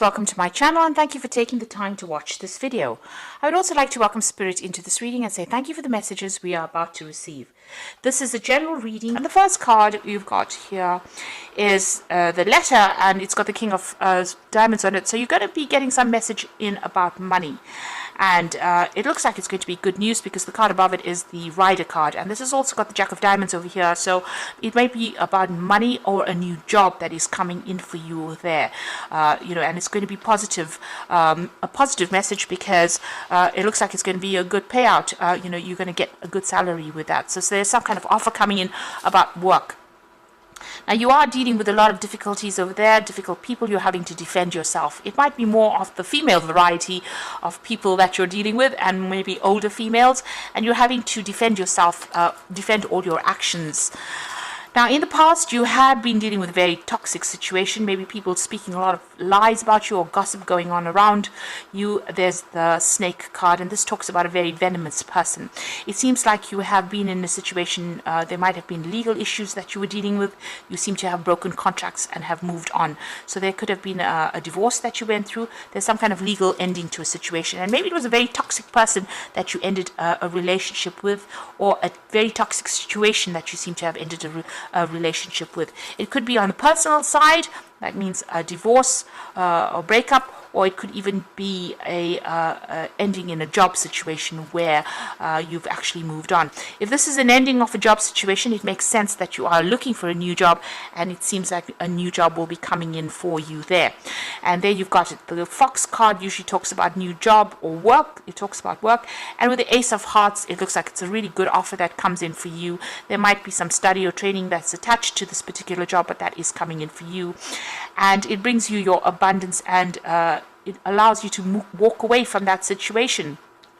Welcome to my channel and thank you for taking the time to watch this video. I would also like to welcome Spirit into this reading and say thank you for the messages we are about to receive. This is a general reading and the first card you've got here is the letter, and it's got the King of Diamonds on it. So you're going to be getting some message in about money. And it looks like it's going to be good news because the card above it is the Rider card. And this has also got the Jack of Diamonds over here. So it may be about money or a new job that is coming in for you there. And it's going to be positive, a positive message because it looks like it's going to be a good payout. You're going to get a good salary with that. So there's some kind of offer coming in about work. Now you are dealing with a lot of difficulties over there, difficult people. You're having to defend yourself. It might be more of the female variety of people that you're dealing with, and maybe older females, and you're having to defend yourself, defend all your actions. Now, in the past, you have been dealing with a very toxic situation, maybe people speaking a lot of lies about you or gossip going on around you. There's the Snake card, and this talks about a very venomous person. It seems like you have been in a situation, there might have been legal issues that you were dealing with. You seem to have broken contracts and have moved on. So there could have been a divorce that you went through. There's some kind of legal ending to a situation. And maybe it was a very toxic person that you ended a relationship with, or a very toxic situation that you seem to have ended a relationship with. It could be on the personal side, that means a divorce or breakup, or it could even be a ending in a job situation where you've actually moved on. If this is an ending of a job situation, it makes sense that you are looking for a new job, and it seems like a new job will be coming in for you there. And there you've got it. The Fox card usually talks about new job or work. It talks about work. And with the Ace of Hearts, it looks like it's a really good offer that comes in for you. There might be some study or training that's attached to this particular job, but that is coming in for you. And it brings you your abundance, and it allows you to walk away from that situation.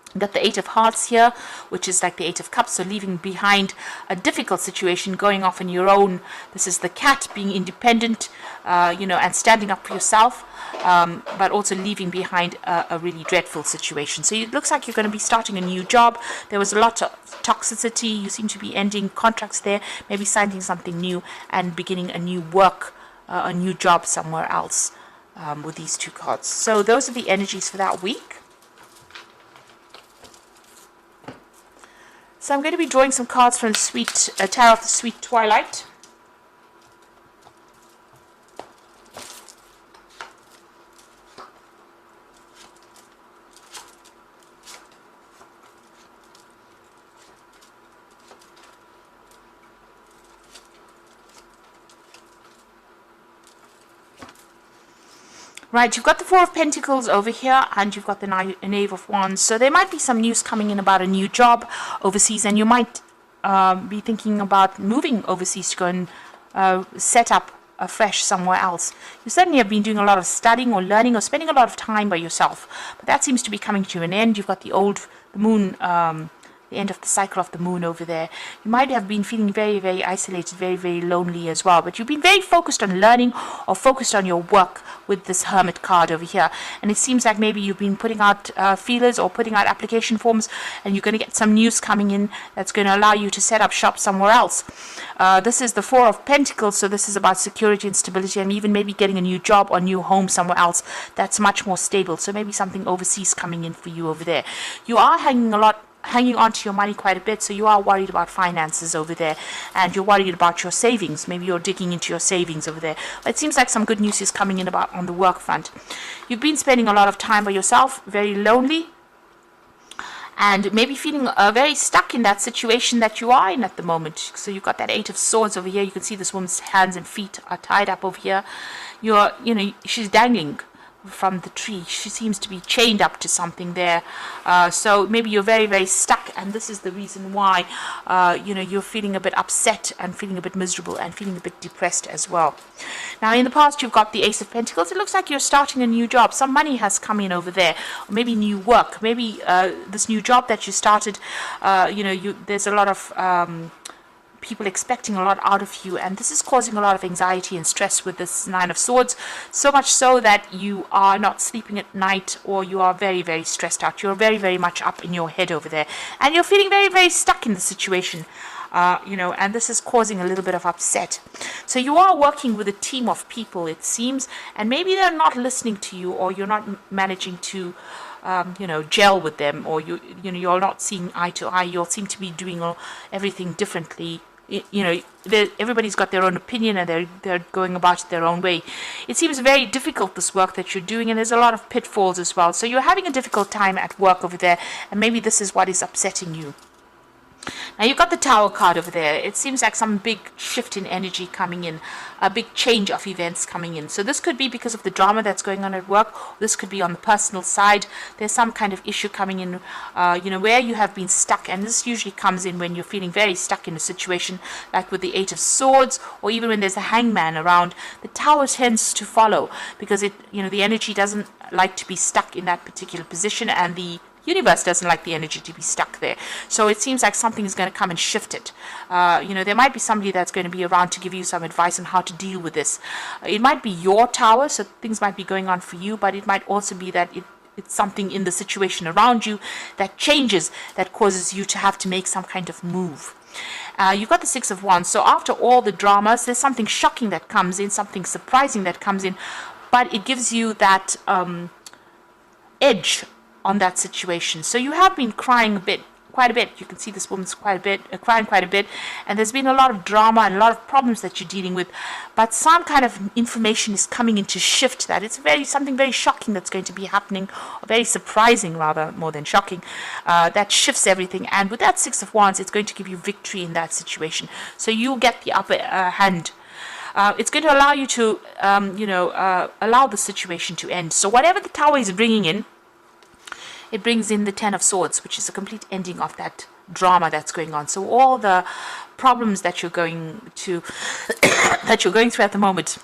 You've got the Eight of Hearts here, which is like the Eight of Cups, so leaving behind a difficult situation, going off on your own. This is the cat being independent, and standing up for yourself, but also leaving behind a really dreadful situation. So it looks like you're going to be starting a new job. There was a lot of toxicity. You seem to be ending contracts there, maybe signing something new and beginning a new work, a new job somewhere else. With these two cards. So those are the energies for that week. So I'm going to be drawing some cards from the Tarot of the Sweet Twilight. Right, you've got the Four of Pentacles over here, and you've got the Knave of Wands. So there might be some news coming in about a new job overseas, and you might be thinking about moving overseas to go and set up afresh somewhere else. You certainly have been doing a lot of studying or learning or spending a lot of time by yourself, but that seems to be coming to an end. You've got the moon, the end of the cycle of the moon over there. You might have been feeling very, very isolated, very, very lonely as well. But you've been very focused on learning or focused on your work with this Hermit card over here. And it seems like maybe you've been putting out feelers or putting out application forms, and you're going to get some news coming in that's going to allow you to set up shop somewhere else. This is the Four of Pentacles, so this is about security and stability, and even maybe getting a new job or new home somewhere else that's much more stable. So maybe something overseas coming in for you over there. You are hanging on to your money quite a bit, so you are worried about finances over there, and you're worried about your savings. Maybe you're digging into your savings over there. But it seems like some good news is coming in about on the work front. You've been spending a lot of time by yourself, very lonely, and maybe feeling very stuck in that situation that you are in at the moment. So you've got that Eight of Swords over here. You can see this woman's hands and feet are tied up over here. She's dangling from the tree. She seems to be chained up to something there. So maybe you're very, very stuck, and this is the reason why you're feeling a bit upset and feeling a bit miserable and feeling a bit depressed as well. Now, in the past, you've got the Ace of Pentacles. It looks like you're starting a new job. Some money has come in over there, or maybe new work. Maybe this new job that you started, there's a lot of people expecting a lot out of you, and this is causing a lot of anxiety and stress with this Nine of Swords, so much so that you are not sleeping at night, or you are very, very stressed out. You're very, very much up in your head over there, and you're feeling very, very stuck in the situation. and this is causing a little bit of upset. So you are working with a team of people, it seems, and maybe they're not listening to you, or you're not managing to gel with them, or you're not seeing eye to eye. You all seem to be doing everything differently. Everybody's got their own opinion, and they're going about it their own way. It seems very difficult, this work that you're doing, and there's a lot of pitfalls as well. So you're having a difficult time at work over there, and maybe this is what is upsetting you. Now you've got the Tower card over there. It seems like some big shift in energy coming in, a big change of events coming in. So this could be because of the drama that's going on at work. This could be on the personal side. There's some kind of issue coming in, where you have been stuck. And this usually comes in when you're feeling very stuck in a situation, like with the Eight of Swords, or even when there's a hangman around. The Tower tends to follow because the energy doesn't like to be stuck in that particular position, and the universe doesn't like the energy to be stuck there. So it seems like something is going to come and shift it. There might be somebody that's going to be around to give you some advice on how to deal with this. It might be your tower, so things might be going on for you, but it might also be that it's something in the situation around you that changes, that causes you to have to make some kind of move. You've got the Six of Wands. So after all the dramas, there's something shocking that comes in, something surprising that comes in, but it gives you that edge on that situation. So you have been crying quite a bit. You can see this woman's crying quite a bit, and there's been a lot of drama and a lot of problems that you're dealing with, but some kind of information is coming in to shift that. It's something very shocking that's going to be happening, or very surprising rather, more than shocking, that shifts everything. And with that Six of Wands, it's going to give you victory in that situation. So you'll get the upper hand. It's going to allow you to allow the situation to end. So whatever the Tower is bringing in, it brings in the Ten of Swords, which is a complete ending of that drama that's going on. So all the problems that you're going through at the moment,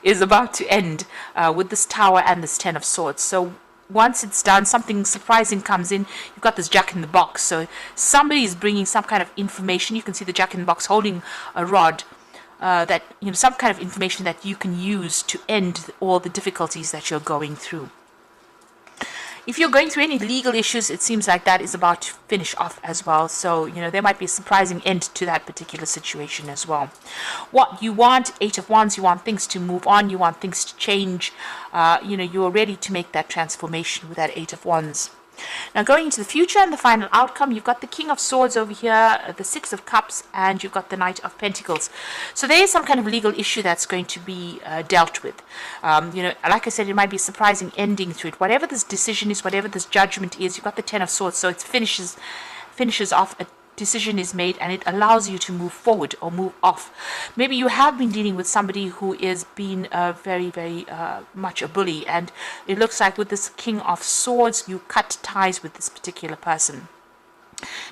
is about to end with this Tower and this Ten of Swords. So once it's done, something surprising comes in. You've got this Jack in the Box. So somebody is bringing some kind of information. You can see the Jack in the Box holding a rod. Some kind of information that you can use to end all the difficulties that you're going through. If you're going through any legal issues, it seems like that is about to finish off as well. So, there might be a surprising end to that particular situation as well. What you want, Eight of Wands, you want things to move on. You want things to change. You're ready to make that transformation with that Eight of Wands. Now going into the future and the final outcome, you've got the King of Swords over here, the Six of Cups, and you've got the Knight of Pentacles. So there is some kind of legal issue that's going to be dealt with. Like I said, it might be a surprising ending to it. Whatever this decision is, whatever this judgment is, you've got the Ten of Swords, so it finishes off a decision is made, and it allows you to move forward or move off. Maybe you have been dealing with somebody who is being very, very much a bully, and it looks like with this King of Swords, you cut ties with this particular person.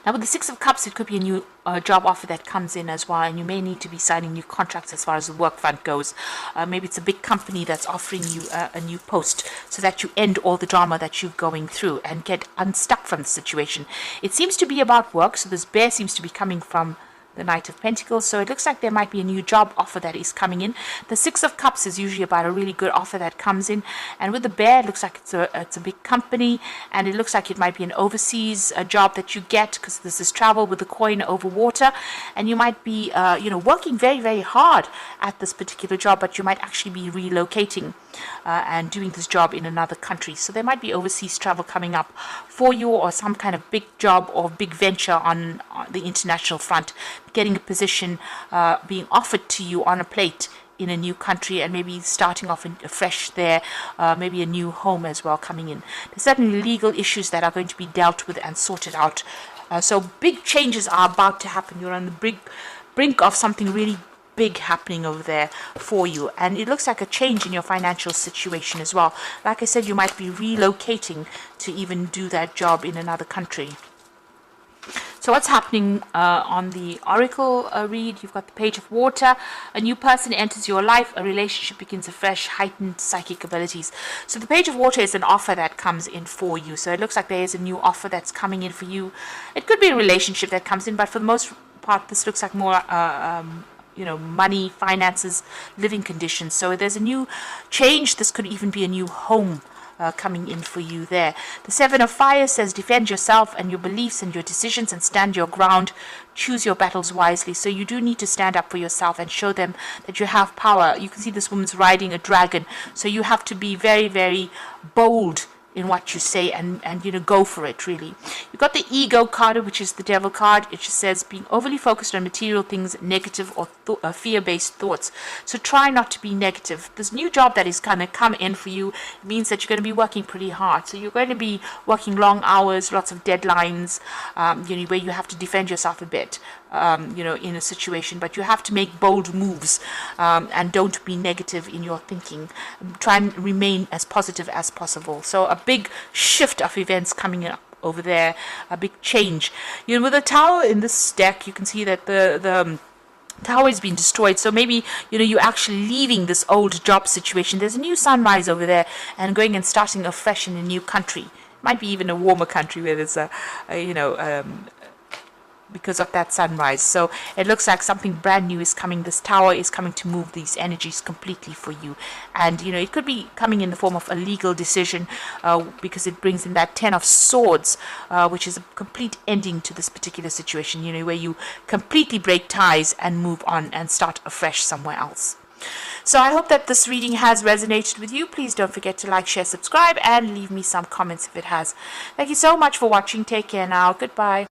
Now with the Six of Cups, it could be a new job offer that comes in as well, and you may need to be signing new contracts as far as the work front goes. Maybe it's a big company that's offering you a new post so that you end all the drama that you're going through and get unstuck from the situation. It seems to be about work, so this bear seems to be coming from the Knight of Pentacles, so it looks like there might be a new job offer that is coming in. The Six of Cups is usually about a really good offer that comes in, and with the bear, it looks like it's a big company, and it looks like it might be an overseas job that you get, because this is travel with the coin over water, and you might be working very, very hard at this particular job, but you might actually be relocating and doing this job in another country. So there might be overseas travel coming up for you, or some kind of big job or big venture on the international front, getting a position being offered to you on a plate in a new country, and maybe starting off fresh there, maybe a new home as well coming in. There's certainly legal issues that are going to be dealt with and sorted out. So big changes are about to happen. You're on the brink of something really big happening over there for you, and it looks like a change in your financial situation as well. Like I said, you might be relocating to even do that job in another country. So what's happening on the Oracle read? You've got the Page of Water. A new person enters your life. A relationship begins afresh. Heightened psychic abilities. So the Page of Water is an offer that comes in for you. So it looks like there is a new offer that's coming in for you. It could be a relationship that comes in, but for the most part, this looks like more money, finances, living conditions. So there's a new change. This could even be a new home coming in for you there. The Seven of Fire says defend yourself and your beliefs and your decisions and stand your ground. Choose your battles wisely. So you do need to stand up for yourself and show them that you have power. You can see this woman's riding a dragon. So you have to be very, very bold in what you say and go for it, really. You've got the Ego card, which is the Devil card. It just says being overly focused on material things, negative or fear-based thoughts. So try not to be negative. This new job that is going to come in for you means that you're going to be working pretty hard. So you're going to be working long hours, lots of deadlines, where you have to defend yourself a bit. In a situation, but you have to make bold moves and don't be negative in your thinking. Try and remain as positive as possible. So a big shift of events coming up over there, a big change. With the Tower in this deck, you can see that the tower has been destroyed, so maybe you're actually leaving this old job situation. There's a new sunrise over there and going and starting afresh in a new country. Might be even a warmer country where there's because of that sunrise. So it looks like something brand new is coming. This tower is coming to move these energies completely for you, and it could be coming in the form of a legal decision, because it brings in that 10 of Swords, which is a complete ending to this particular situation, where you completely break ties and move on and start afresh somewhere else. So I hope that this reading has resonated with you. Please don't forget to like, share, subscribe, and leave me some comments if it has. Thank you so much for watching. Take care now. Goodbye.